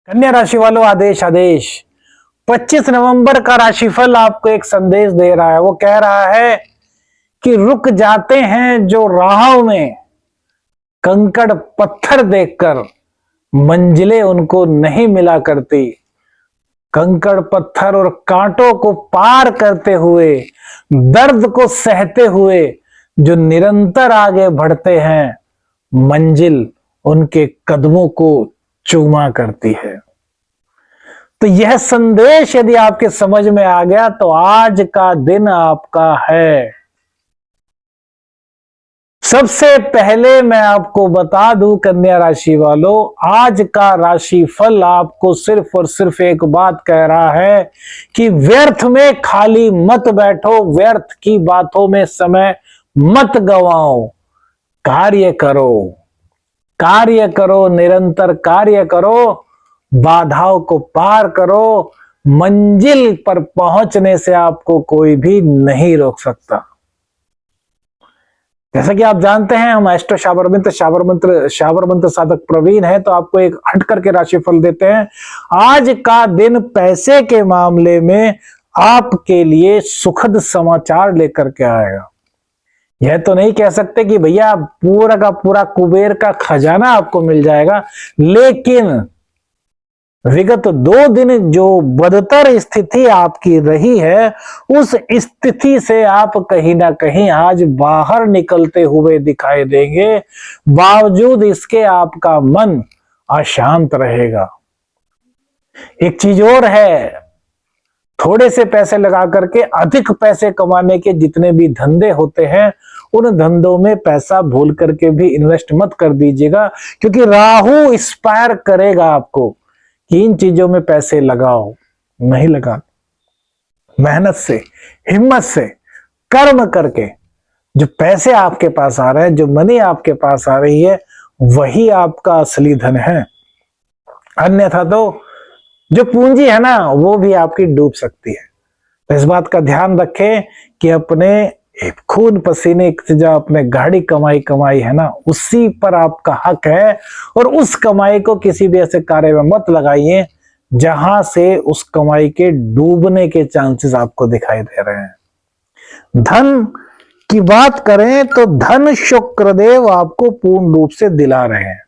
कन्या राशि वालों, आदेश आदेश 25 नवंबर का राशिफल आपको एक संदेश दे रहा है। वो कह रहा है कि रुक जाते हैं जो राहों में, कंकड़ पत्थर देखकर मंजिलें उनको नहीं मिला करती। कंकड़ पत्थर और कांटों को पार करते हुए, दर्द को सहते हुए जो निरंतर आगे बढ़ते हैं, मंजिल उनके कदमों को चूमा करती है। तो यह संदेश यदि आपके समझ में आ गया तो आज का दिन आपका है। सबसे पहले मैं आपको बता दूं कन्या राशि वालों, आज का राशि फल आपको सिर्फ और सिर्फ एक बात कह रहा है कि व्यर्थ में खाली मत बैठो, व्यर्थ की बातों में समय मत गवाओ। कार्य करो, कार्य करो, निरंतर कार्य करो, बाधाओं को पार करो। मंजिल पर पहुंचने से आपको कोई भी नहीं रोक सकता। जैसा कि आप जानते हैं, हम एस्ट्रो शाबर मंत्र साधक प्रवीण है, तो आपको एक हट करके राशिफल देते हैं। आज का दिन पैसे के मामले में आपके लिए सुखद समाचार लेकर के आएगा। यह तो नहीं कह सकते कि भैया पूरा का पूरा कुबेर का खजाना आपको मिल जाएगा, लेकिन विगत 2 दिन जो बदतर स्थिति आपकी रही है, उस स्थिति से आप कहीं ना कहीं आज बाहर निकलते हुए दिखाई देंगे। बावजूद इसके आपका मन अशांत रहेगा। एक चीज और है, थोड़े से पैसे लगा करके अधिक पैसे कमाने के जितने भी धंधे होते हैं, उन धंधों में पैसा भूल करके भी इन्वेस्ट मत कर दीजिएगा, क्योंकि राहु इंस्पायर करेगा आपको कि इन चीजों में पैसे लगाओ। नहीं लगा, मेहनत से, हिम्मत से, कर्म करके जो पैसे आपके पास आ रहे हैं, जो मनी आपके पास आ रही है, वही आपका असली धन है। अन्यथा तो जो पूंजी है ना, वो भी आपकी डूब सकती है। तो इस बात का ध्यान रखें कि अपने खून पसीने से जो आपने गाड़ी कमाई है ना, उसी पर आपका हक है, और उस कमाई को किसी भी ऐसे कार्य में मत लगाइए जहां से उस कमाई के डूबने के चांसेस आपको दिखाई दे रहे हैं। धन की बात करें तो धन शुक्रदेव आपको पूर्ण रूप से दिला रहे हैं।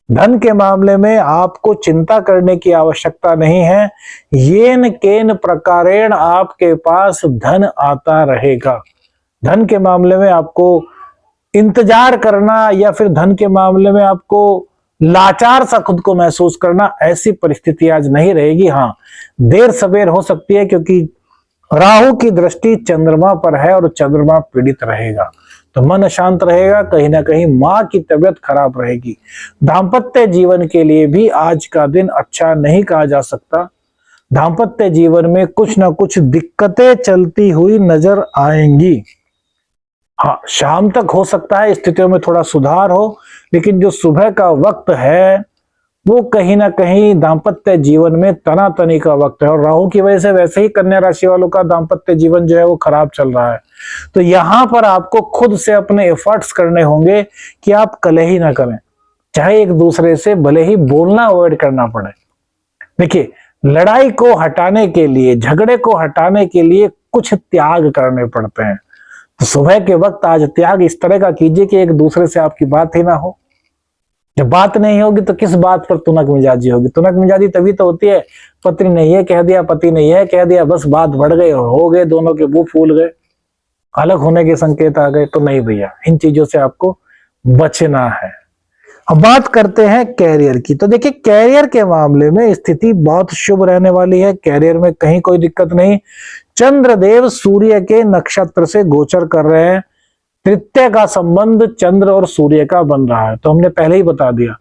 धन के मामले में आपको चिंता करने की आवश्यकता नहीं है। येन केन प्रकारेण आपके पास धन आता रहेगा। धन के मामले में आपको इंतजार करना या फिर धन के मामले में आपको लाचार सा खुद को महसूस करना, ऐसी परिस्थिति आज नहीं रहेगी। हाँ, देर सवेर हो सकती है, क्योंकि राहु की दृष्टि चंद्रमा पर है और चंद्रमा पीड़ित रहेगा, तो मन अशांत रहेगा। कहीं ना कहीं मां की तबीयत खराब रहेगी। दांपत्य जीवन के लिए भी आज का दिन अच्छा नहीं कहा जा सकता। दांपत्य जीवन में कुछ ना कुछ दिक्कतें चलती हुई नजर आएंगी। हाँ, शाम तक हो सकता है स्थितियों में थोड़ा सुधार हो, लेकिन जो सुबह का वक्त है वो कहीं ना कहीं दांपत्य जीवन में तनातनी का वक्त है, और राहु की वजह से वैसे ही कन्या राशि वालों का दांपत्य जीवन जो है वो खराब चल रहा है। तो यहां पर आपको खुद से अपने एफर्ट्स करने होंगे कि आप कलह ही ना करें, चाहे एक दूसरे से भले ही बोलना अवॉइड करना पड़े। देखिए, लड़ाई को हटाने के लिए, झगड़े को हटाने के लिए कुछ त्याग करने पड़ते हैं। तो सुबह के वक्त आज त्याग इस तरह का कीजिए कि एक दूसरे से आपकी बात ही ना हो। जब बात नहीं होगी तो किस बात पर तुनक मिजाजी होगी? तुनक मिजाजी तभी तो होती है, पत्नी ने ये कह दिया, पति ने यह कह दिया, बस बात बढ़ गई, हो गए दोनों के मुंह फूल गए, अलग होने के संकेत आ गए। तो नहीं भैया, इन चीजों से आपको बचना है। अब बात करते हैं कैरियर की। तो देखिए, कैरियर के मामले में स्थिति बहुत शुभ रहने वाली है। कैरियर में कहीं कोई दिक्कत नहीं। चंद्रदेव सूर्य के नक्षत्र से गोचर कर रहे हैं। तृतीय का संबंध चंद्र और सूर्य का बन रहा है। तो हमने पहले ही बता दिया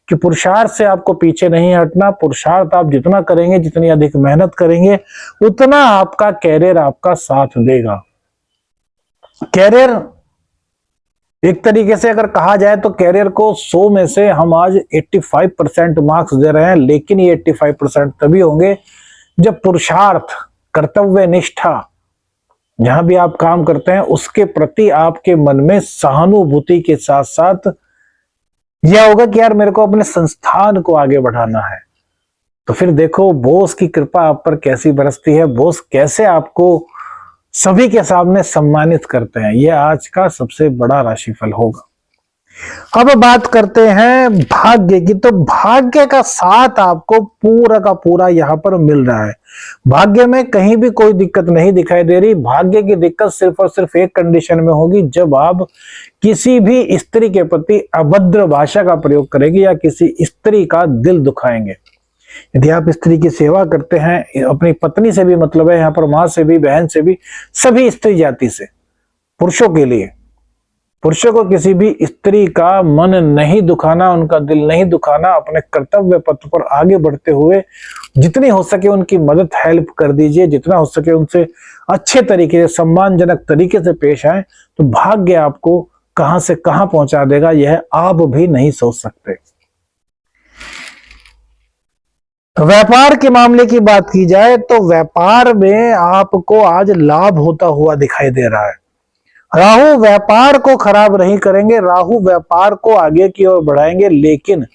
कि पुरुषार्थ से आपको पीछे नहीं हटना। पुरुषार्थ आप जितना करेंगे, जितनी अधिक मेहनत करेंगे, उतना आपका कैरियर आपका साथ देगा। कैरियर एक तरीके से अगर कहा जाए तो कैरियर को 100 में से हम आज 85% मार्क्स दे रहे हैं, लेकिन ये 85% तभी होंगे जब पुरुषार्थ, कर्तव्य निष्ठा, जहां भी आप काम करते हैं उसके प्रति आपके मन में सहानुभूति के साथ साथ यह होगा कि यार मेरे को अपने संस्थान को आगे बढ़ाना है, तो फिर देखो बोस की कृपा आप पर कैसी बरसती है, बोस कैसे आपको सभी के सामने सम्मानित करते हैं। यह आज का सबसे बड़ा राशिफल होगा। अब बात करते हैं भाग्य की। तो भाग्य का साथ आपको पूरा का पूरा यहां पर मिल रहा है। भाग्य में कहीं भी कोई दिक्कत नहीं दिखाई दे रही। भाग्य की दिक्कत सिर्फ और सिर्फ एक कंडीशन में होगी, जब आप किसी भी स्त्री के प्रति अभद्र भाषा का प्रयोग करेंगे या किसी स्त्री का दिल दुखाएंगे। यदि आप स्त्री की सेवा करते हैं, अपनी पत्नी से भी मतलब है, यहाँ पर मां से भी, बहन से भी, सभी स्त्री जाति से, पुरुषों के लिए, पुरुषों को किसी भी स्त्री का मन नहीं दुखाना, उनका दिल नहीं दुखाना, अपने कर्तव्य पथ पर आगे बढ़ते हुए जितनी हो सके उनकी मदद, हेल्प कर दीजिए, जितना हो सके उनसे अच्छे तरीके से, सम्मानजनक तरीके से पेश आए, तो भाग्य आपको कहां से कहां पहुंचा देगा यह आप भी नहीं सोच सकते। व्यापार के मामले की बात की जाए तो व्यापार में आपको आज लाभ होता हुआ दिखाई दे रहा है। राहु व्यापार को खराब नहीं करेंगे, राहु व्यापार को आगे की ओर बढ़ाएंगे, लेकिन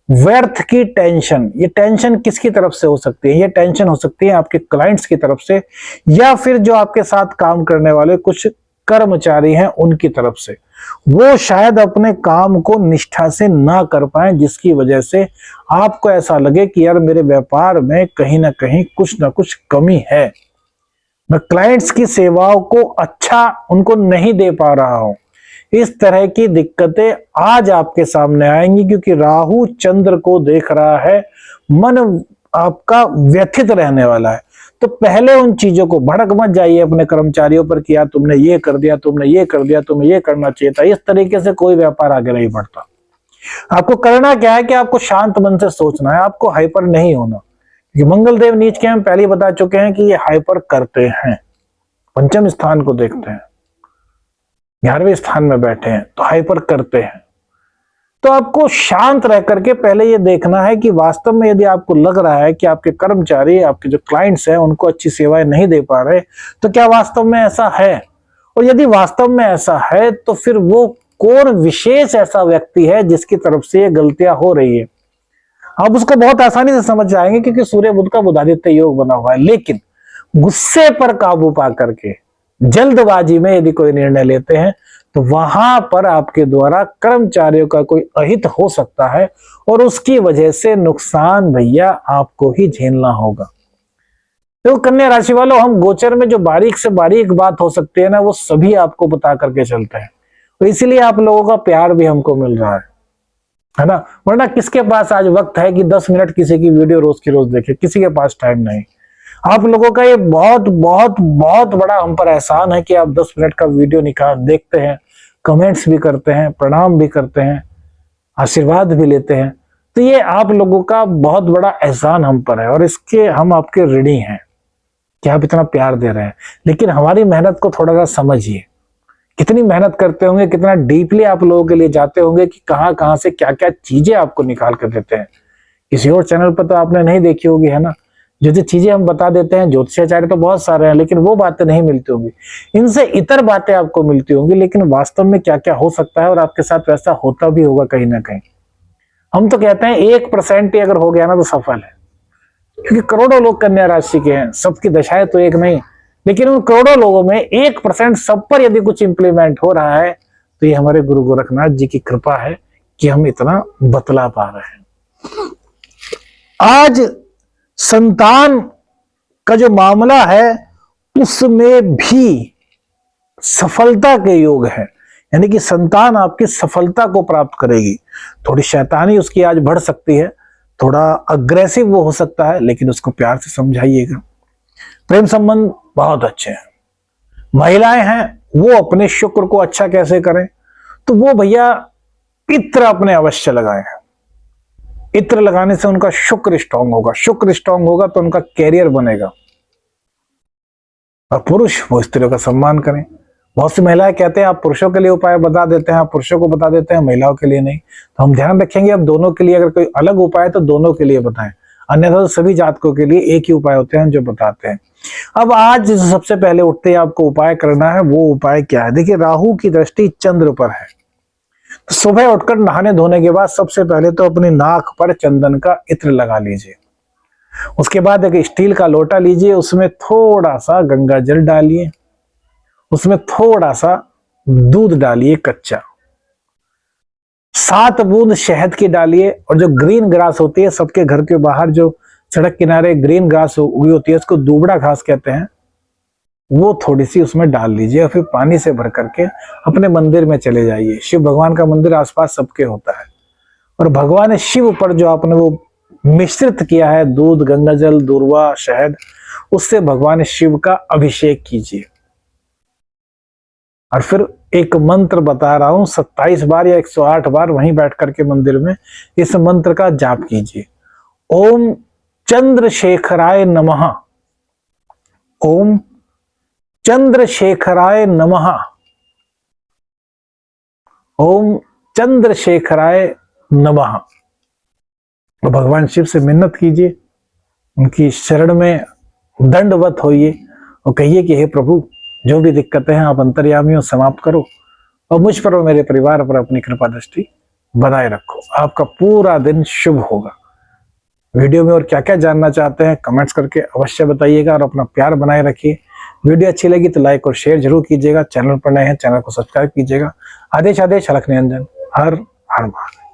व्यर्थ की टेंशन, ये टेंशन किसकी तरफ से हो सकती है? ये टेंशन हो सकती है आपके क्लाइंट्स की तरफ से, या फिर जो आपके साथ काम करने वाले कुछ कर्मचारी हैं उनकी तरफ से। वो शायद अपने काम को निष्ठा से ना कर पाए, जिसकी वजह से आपको ऐसा लगे कि यार मेरे व्यापार में कहीं ना कहीं कुछ ना कुछ कमी है, मैं क्लाइंट्स की सेवाओं को अच्छा उनको नहीं दे पा रहा हूं। इस तरह की दिक्कतें आज आपके सामने आएंगी, क्योंकि राहु चंद्र को देख रहा है, मन आपका व्यथित रहने वाला है। तो पहले उन चीजों को भड़क मत जाइए अपने कर्मचारियों पर कि यार तुमने ये कर दिया, तुमने ये कर दिया, तुम्हें ये करना चाहिए था। इस तरीके से कोई व्यापार आगे नहीं बढ़ता। आपको करना क्या है कि आपको शांत मन से सोचना है, आपको हाइपर नहीं होना। क्योंकि मंगल देव नीच के हम पहले ही बता चुके हैं कि ये हाइपर करते हैं, पंचम स्थान को देखते हैं, 11वें स्थान में बैठे हैं तो हाइपर करते हैं। तो आपको शांत रह करके पहले ये देखना है कि वास्तव में यदि आपको लग रहा है कि आपके कर्मचारी, आपके जो क्लाइंट्स हैं, उनको अच्छी सेवाएं नहीं दे पा रहे, तो क्या वास्तव में ऐसा है? और यदि वास्तव में ऐसा है तो फिर वो कौन विशेष ऐसा व्यक्ति है जिसकी तरफ से ये गलतियां हो रही है? आप उसको बहुत आसानी से समझ जाएंगे, क्योंकि सूर्य बुध का बुधादित्य योग बना हुआ है। लेकिन गुस्से पर काबू पा करके जल्दबाजी में यदि कोई निर्णय लेते हैं तो वहां पर आपके द्वारा कर्मचारियों का कोई अहित हो सकता है, और उसकी वजह से नुकसान भैया आपको ही झेलना होगा। तो कन्या राशि वालों, हम गोचर में जो बारीक से बारीक बात हो सकती है ना, वो सभी आपको बता करके चलते हैं। तो इसीलिए आप लोगों का प्यार भी हमको मिल रहा है ना। वरना किसके पास आज वक्त है कि 10 मिनट किसी की वीडियो रोज की रोज देखे? किसी के पास टाइम नहीं। आप लोगों का ये बहुत बहुत बहुत बड़ा हम पर एहसान है कि आप 10 मिनट का वीडियो निकाल देखते हैं, कमेंट्स भी करते हैं, प्रणाम भी करते हैं, आशीर्वाद भी लेते हैं। तो ये आप लोगों का बहुत बड़ा एहसान हम पर है, और इसके हम आपके ऋणी हैं कि आप इतना प्यार दे रहे हैं। लेकिन हमारी मेहनत को थोड़ा सा समझिए, कितनी मेहनत करते होंगे, कितना डीपली आप लोगों के लिए जाते होंगे कि कहां कहां से क्या क्या चीजें आपको निकाल कर देते हैं। किसी और चैनल पर तो आपने नहीं देखी होगी, है ना। जो जो चीजें हम बता देते हैं, ज्योतिषाचार्य तो बहुत सारे हैं, लेकिन वो बातें नहीं मिलती होंगी। इनसे इतर बातें आपको मिलती होंगी, लेकिन वास्तव में क्या क्या हो सकता है और आपके साथ वैसा होता भी होगा कहीं ना कहीं। हम तो कहते हैं 1% ही अगर हो गया ना तो सफल है, क्योंकि करोड़ों लोग कन्या राशि के हैं, सबकी दशाएं तो एक नहीं, लेकिन उन करोड़ों लोगों में 1% सब पर यदि कुछ इंप्लीमेंट हो रहा है तो ये हमारे गुरु गोरखनाथ जी की कृपा है कि हम इतना बतला पा रहे हैं। आज संतान का जो मामला है उसमें भी सफलता के योग है, यानी कि संतान आपकी सफलता को प्राप्त करेगी। थोड़ी शैतानी उसकी आज बढ़ सकती है, थोड़ा अग्रेसिव वो हो सकता है, लेकिन उसको प्यार से समझाइएगा। प्रेम संबंध बहुत अच्छे हैं। महिलाएं हैं वो अपने शुक्र को अच्छा कैसे करें, तो वो भैया इत्र अपने अवश्य लगाए हैं। इत्र लगाने से उनका शुक्र स्ट्रांग होगा, शुक्र स्ट्रांग होगा तो उनका कैरियर बनेगा। और पुरुष वो स्त्रियों का सम्मान करें। बहुत सी महिलाएं कहते हैं आप पुरुषों के लिए उपाय बता देते हैं, आप पुरुषों को बता देते हैं, महिलाओं के लिए नहीं। तो हम ध्यान रखेंगे अब दोनों के लिए अगर कोई अलग उपाय है तो दोनों के लिए बताएं, अन्यथा तो सभी जातकों के लिए एक ही उपाय होते हैं जो बताते हैं। अब आज सबसे पहले उठते ही आपको उपाय करना है, वो उपाय क्या है? देखिए, राहु की दृष्टि चंद्र पर है, तो सुबह उठकर नहाने धोने के बाद सबसे पहले तो अपनी नाक पर चंदन का इत्र लगा लीजिए। उसके बाद एक स्टील का लोटा लीजिए, उसमें थोड़ा सा गंगा जल डालिए, उसमें थोड़ा सा दूध डालिए कच्चा, 7 बूंद शहद की डालिए, और जो ग्रीन ग्रास होती है सबके घर के बाहर जो सड़क किनारे ग्रीन ग्रास उगी होती है, उसको दूबड़ा घास कहते हैं, वो थोड़ी सी उसमें डाल लीजिए और फिर पानी से भर करके अपने मंदिर में चले जाइए। शिव भगवान का मंदिर आसपास सबके होता है, और भगवान शिव पर जो आपने वो मिश्रित किया है दूध, गंगाजल, दूर्वा, शहद, उससे भगवान शिव का अभिषेक कीजिए। और फिर एक मंत्र बता रहा हूं, 27 बार या 108 बार वहीं बैठ करके मंदिर में इस मंत्र का जाप कीजिए। ओम चंद्रशेखराय नमः, ओम चंद्रशेखराय नमः, ओम चंद्रशेखराय नमः। तो भगवान शिव से मिन्नत कीजिए, उनकी शरण में दंडवत होइए और कहिए कि हे प्रभु, जो भी दिक्कतें हैं आप अंतर्यामी हो, समाप्त करो और मुझ पर और मेरे परिवार पर अपनी कृपा दृष्टि बनाए रखो। आपका पूरा दिन शुभ होगा। वीडियो में और क्या क्या जानना चाहते हैं कमेंट्स करके अवश्य बताइएगा और अपना प्यार बनाए रखिए। वीडियो अच्छी लगी तो लाइक और शेयर जरूर कीजिएगा। चैनल पर नए हैं, चैनल को सब्सक्राइब कीजिएगा। आदेश आदेश अलख निरंजन। हर हर महादेव।